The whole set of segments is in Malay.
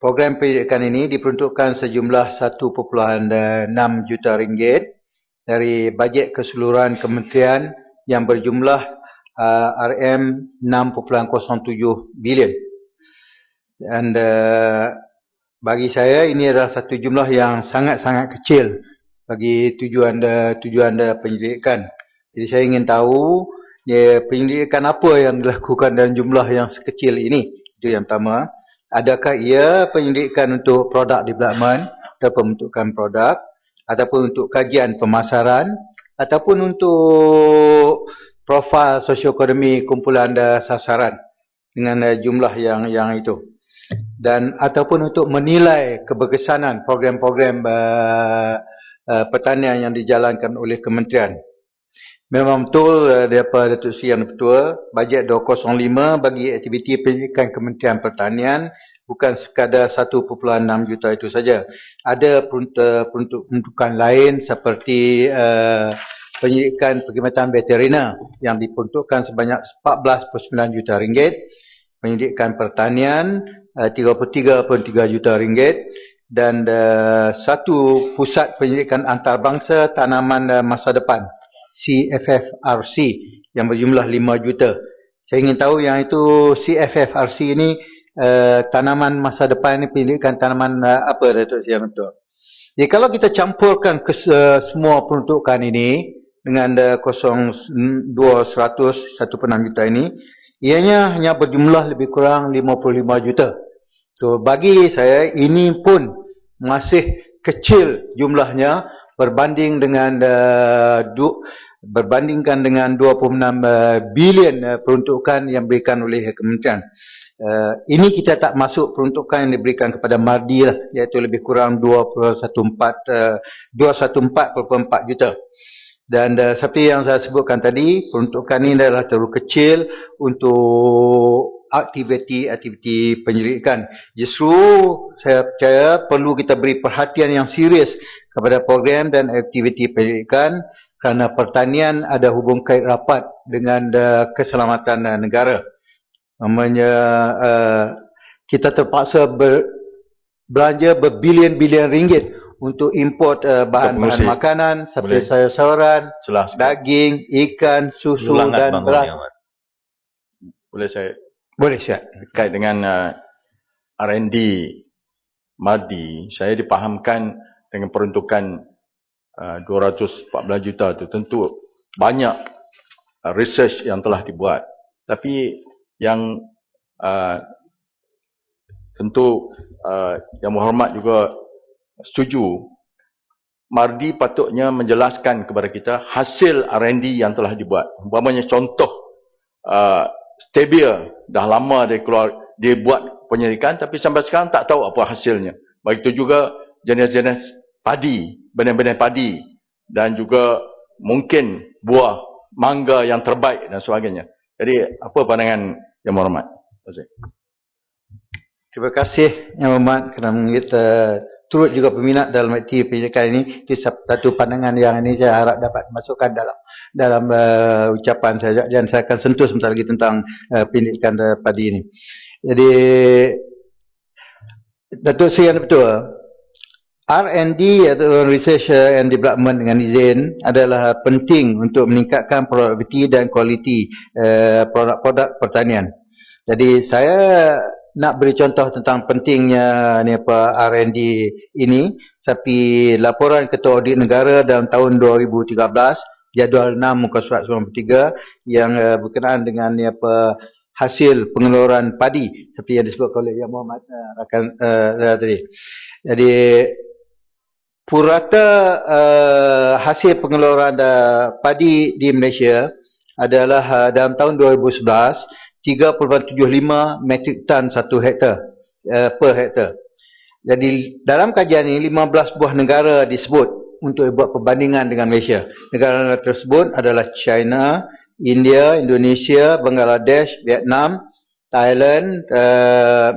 Program pendidikan ini diperuntukkan sejumlah 1.6 juta ringgit dari bajet keseluruhan kementerian yang berjumlah RM6.07 bilion. Dan bagi saya ini adalah satu jumlah yang sangat-sangat kecil bagi tujuan pendidikan. Jadi saya ingin tahu pendidikan apa yang dilakukan dalam jumlah yang sekecil ini. Itu yang pertama. Adakah ia pendidikan untuk product development atau pembentukan produk, ataupun untuk kajian pemasaran, ataupun untuk profil sosioekonomi kumpulan sasaran dengan jumlah yang itu, dan ataupun untuk menilai keberkesanan program-program pertanian yang dijalankan oleh kementerian. Memang betul daripada Datuk Seri Yang Dipertua, bajet 205 bagi aktiviti pendidikan Kementerian Pertanian bukan sekadar 1.6 juta itu saja. Ada peruntukan lain seperti pendidikan perkhidmatan veteriner yang diperuntukkan sebanyak 14.9 juta ringgit, pendidikan pertanian 33.3 juta ringgit, dan satu pusat pendidikan antarabangsa tanaman masa depan CFFRC yang berjumlah 5 juta. Saya ingin tahu yang itu CFFRC ini tanaman masa depan ini pendidikan tanaman apa, Datuk Seri Yang Dipertua? Jadi kalau kita campurkan semua peruntukan ini dengan 1.6 juta ini, ianya hanya berjumlah lebih kurang 55 juta. So, bagi saya ini pun masih kecil jumlahnya berbandingkan dengan 26 bilion peruntukan yang diberikan oleh kementerian. Ini kita tak masuk peruntukan yang diberikan kepada MARDI lah, iaitu lebih kurang 214.4 juta. Dan seperti yang saya sebutkan tadi, peruntukan ini adalah terlalu kecil untuk aktiviti-aktiviti penyelidikan. Justru saya percaya perlu kita beri perhatian yang serius kepada program dan aktiviti penyelidikan, kerana pertanian ada hubung kait rapat dengan keselamatan negara. Namanya kita terpaksa belanja berbilion-bilion ringgit untuk import bahan-bahan makanan seperti sayur-sayuran, daging, ikan, susu dan beras. Boleh saya? Boleh, siap. Terkait dengan R&D MARDI, saya dipahamkan dengan peruntukan 214 juta itu tentu banyak research yang telah dibuat. Tapi yang tentu yang berhormat juga setuju, MARDI patutnya menjelaskan kepada kita hasil R&D yang telah dibuat. Umpamanya contoh, stevia dah lama dia buat penyelidikan, tapi sampai sekarang tak tahu apa hasilnya. Begitu juga jenis-jenis padi, benih-benih padi, dan juga mungkin buah mangga yang terbaik dan sebagainya. Jadi apa pandangan Yang Berhormat? Terima kasih Yang Berhormat kerana kita turut juga peminat dalam aktiviti pendidikan ini. Itu satu pandangan yang ini saya harap dapat masukkan dalam ucapan saya, dan saya akan sentuh sebentar lagi tentang pendidikan padi ini. Jadi Datuk Seri Yang Dipertua, R&D atau Research and Development dengan izin adalah penting untuk meningkatkan produktiviti dan kualiti produk-produk pertanian. Jadi saya nak beri contoh tentang pentingnya R&D ini, seperti laporan Ketua Audit Negara dalam tahun 2013, jadual 6 muka surat 93, yang berkenaan dengan hasil pengeluaran padi seperti yang disebut oleh Yang Berhormat rakan tadi. Jadi purata hasil pengeluaran padi di Malaysia adalah dalam tahun 2011 3.75 metrik tan 1 hektar per hektar. Jadi dalam kajian ini 15 buah negara disebut untuk buat perbandingan dengan Malaysia. Negara tersebut adalah China, India, Indonesia, Bangladesh, Vietnam, Thailand,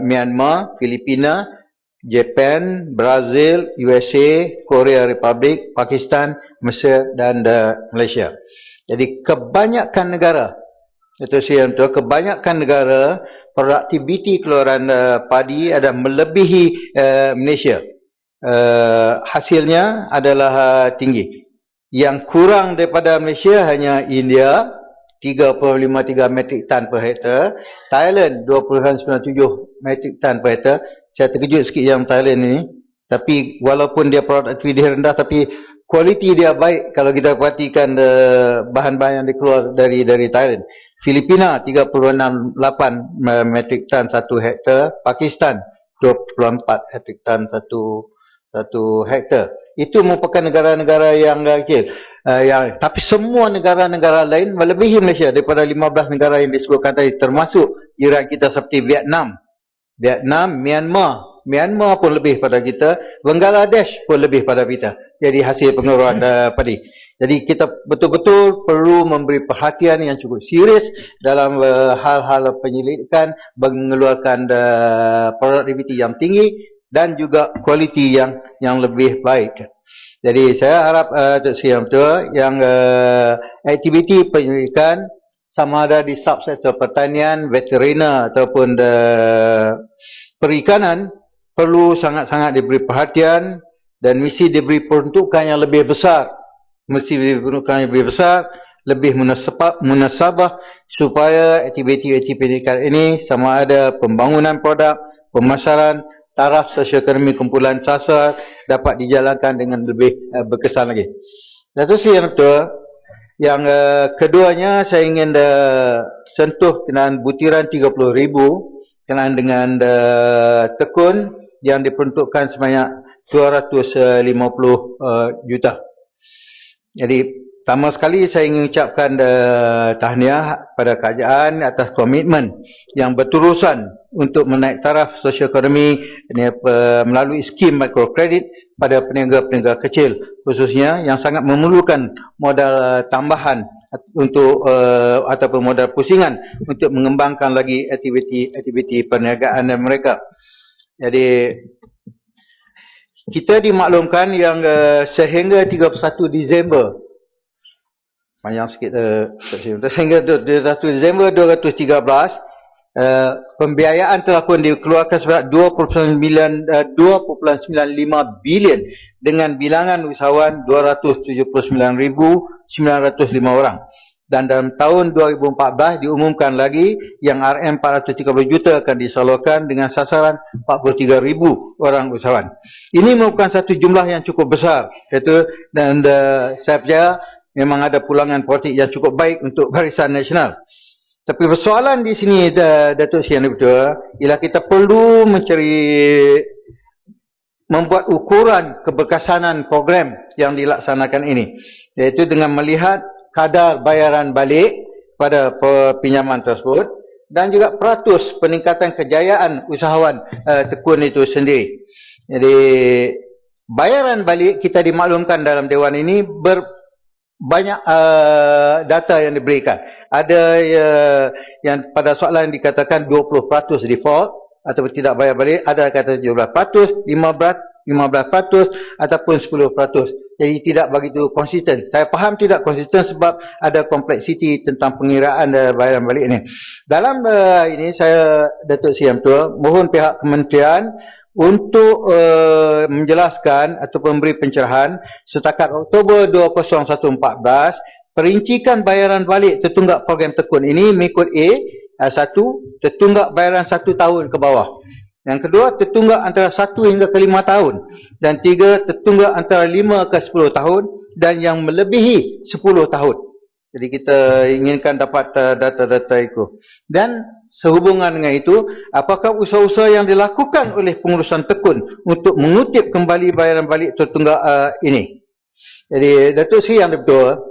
Myanmar, Filipina, Japan, Brazil, USA, Korea Republik, Pakistan, Mesir dan Malaysia. Jadi kebanyakan negara Datuk Seri Yang Tua, kebanyakan negara produktiviti keluaran padi ada melebihi Malaysia. Hasilnya adalah tinggi. Yang kurang daripada Malaysia hanya India 3.53 metrik tan per hektar, Thailand 2.97 metrik tan per hektar. Saya terkejut sikit yang Thailand ini, tapi walaupun dia produktiviti rendah tapi kualiti dia baik kalau kita perhatikan bahan-bahan yang dikeluar dari Thailand. Filipina 3.68 metrik tan 1 hektar, Pakistan 2.4 metrik tan 1 hektar. Itu merupakan negara-negara yang kecil. Tapi semua negara-negara lain melebihi Malaysia daripada 15 negara yang disebutkan tadi, termasuk jiran kita seperti Vietnam, Myanmar pun lebih pada kita, Bangladesh pun lebih pada kita. Jadi hasil pengeluaran padi. Jadi kita betul-betul perlu memberi perhatian yang cukup serius dalam hal-hal penyelidikan, mengeluarkan produktiviti yang tinggi dan juga kualiti yang lebih baik. Jadi saya harap Datuk Seri Yang Tua, yang aktiviti penyelidikan sama ada di subsektor pertanian, veteriner ataupun perikanan perlu sangat-sangat diberi perhatian dan mesti diberi peruntukan yang lebih besar. Lebih munasabah supaya aktiviti-aktiviti ini sama ada pembangunan produk, pemasaran, taraf sosioekonomi kumpulan sasar dapat dijalankan dengan lebih berkesan lagi. Datuk Seri Yang Tua, yang keduanya saya ingin sentuh kenaan butiran 30,000 kenaan dengan tekun yang diperuntukkan sebanyak 250 juta. Jadi pertama sekali saya ingin ucapkan tahniah pada kerajaan atas komitmen yang berterusan untuk menaik taraf sosioekonomi melalui skim mikrokredit pada peniaga-peniaga kecil, khususnya yang sangat memerlukan modal tambahan untuk ataupun modal pusingan untuk mengembangkan lagi aktiviti perniagaan mereka. Jadi kita dimaklumkan yang sehingga 31 Disember, panjang sikit sehingga 31 Disember 2013, pembiayaan telah pun dikeluarkan sebanyak 2.95 bilion dengan bilangan usahawan 279,905 orang. Dan dalam tahun 2014 diumumkan lagi yang RM 430 juta akan disalurkan dengan sasaran 43,000 orang usahawan. Ini merupakan satu jumlah yang cukup besar, dan saya percaya memang ada pulangan politik yang cukup baik untuk Barisan Nasional. Tapi persoalan di sini, Datuk Seri Yang Tua, ialah kita perlu membuat ukuran keberkesanan program yang dilaksanakan ini, iaitu dengan melihat kadar bayaran balik pada pinjaman tersebut dan juga peratus peningkatan kejayaan usahawan tekun itu sendiri. Jadi bayaran balik kita dimaklumkan dalam Dewan ini banyak data yang diberikan. Ada yang pada soalan dikatakan 20% default atau tidak bayar balik, ada kata 17%, 15% ataupun 10%. Jadi tidak begitu konsisten. Saya faham tidak konsisten sebab ada kompleksiti tentang pengiraan bayaran balik ini. Dalam ini saya, Datuk Seri Yang Tua, mohon pihak kementerian untuk menjelaskan atau memberi pencerahan setakat Oktober 2014, perincikan bayaran balik tertunggak program tekun ini mengikut A1, tertunggak bayaran 1 tahun ke bawah. Yang kedua, tertunggak antara 1 hingga ke 5 tahun. Dan 3, tertunggak antara 5 ke 10 tahun. Dan yang melebihi 10 tahun. Jadi kita inginkan dapat data-data itu. Dan sehubungan dengan itu, apakah usaha-usaha yang dilakukan oleh pengurusan tekun untuk mengutip kembali bayaran balik tertunggak ini. Jadi Datuk Seri Yang Betul,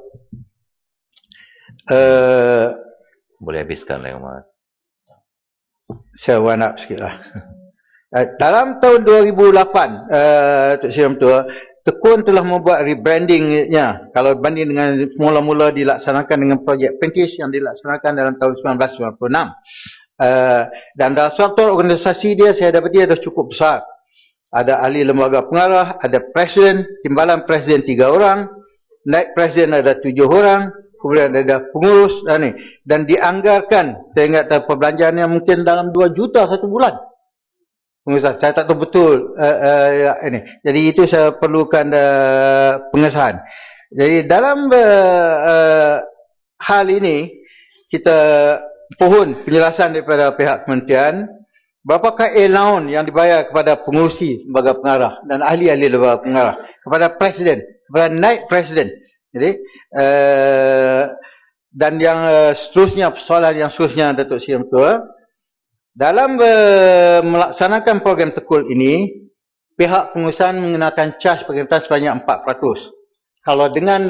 boleh habiskan lah, Umar. Saya wind up sikit lah. Dalam tahun 2008, Datuk Seri Yang Betul, Tekun telah membuat rebrandingnya kalau banding dengan mula-mula dilaksanakan dengan projek Pentis yang dilaksanakan dalam tahun 1996. Dan dalam struktur organisasi dia saya dapati ada cukup besar. Ada ahli lembaga pengarah, ada presiden, timbalan presiden 3 orang, naib presiden ada 7 orang, kemudian ada pengurus dan dianggarkan, saya ingat perbelanjaannya mungkin dalam 2 juta satu bulan. Pengesahan, saya tak tahu betul ini. Jadi itu saya perlukan pengesahan. Jadi dalam hal ini kita pohon penjelasan daripada pihak kementerian berapakah allowance yang dibayar kepada pengurusi lembaga pengarah dan ahli-ahli lembaga pengarah, kepada presiden, kepada naib presiden. Jadi dan yang seterusnya, persoalan yang seterusnya Datuk Seri Yang Ketua, dalam melaksanakan program tekul ini, pihak pengurusan mengenakan caj perkhidmatan sebanyak 4%. Kalau dengan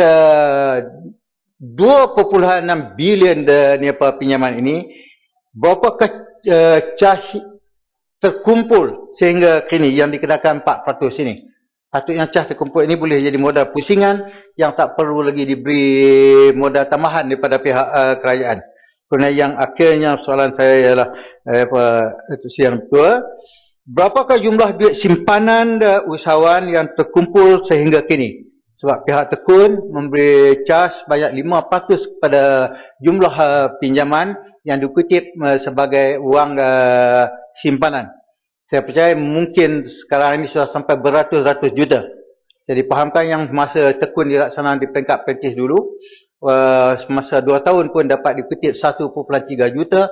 2.6 bilion pinjaman ini, berapakah caj terkumpul sehingga kini yang dikenakan 4% ini? Patutnya caj terkumpul ini boleh jadi modal pusingan yang tak perlu lagi diberi modal tambahan daripada pihak kerajaan. Kerana yang akhirnya soalan saya ialah Datuk Seri Yang Ketua, berapakah jumlah duit simpanan usahawan yang terkumpul sehingga kini? Sebab pihak tekun memberi caj banyak 5% kepada jumlah pinjaman yang dikutip sebagai wang simpanan. Saya percaya mungkin sekarang ini sudah sampai beratus-ratus juta. Jadi fahamkan yang masa tekun dilaksanakan di peringkat Perancis dulu, semasa 2 tahun pun dapat dikutip 1.3 juta.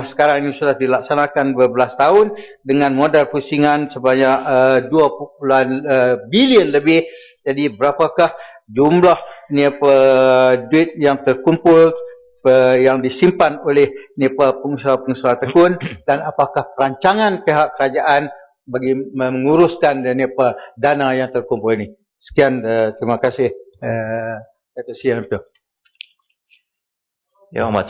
Sekarang ini sudah dilaksanakan berbelas tahun dengan modal pusingan sebanyak 2 bilion lebih. Jadi berapakah jumlah duit yang terkumpul yang disimpan oleh pengusaha-pengusaha tekun, dan apakah perancangan pihak kerajaan bagi menguruskan dana yang terkumpul ini. Sekian, terima kasih Datuk Seri Yang Ketua. Yang Amat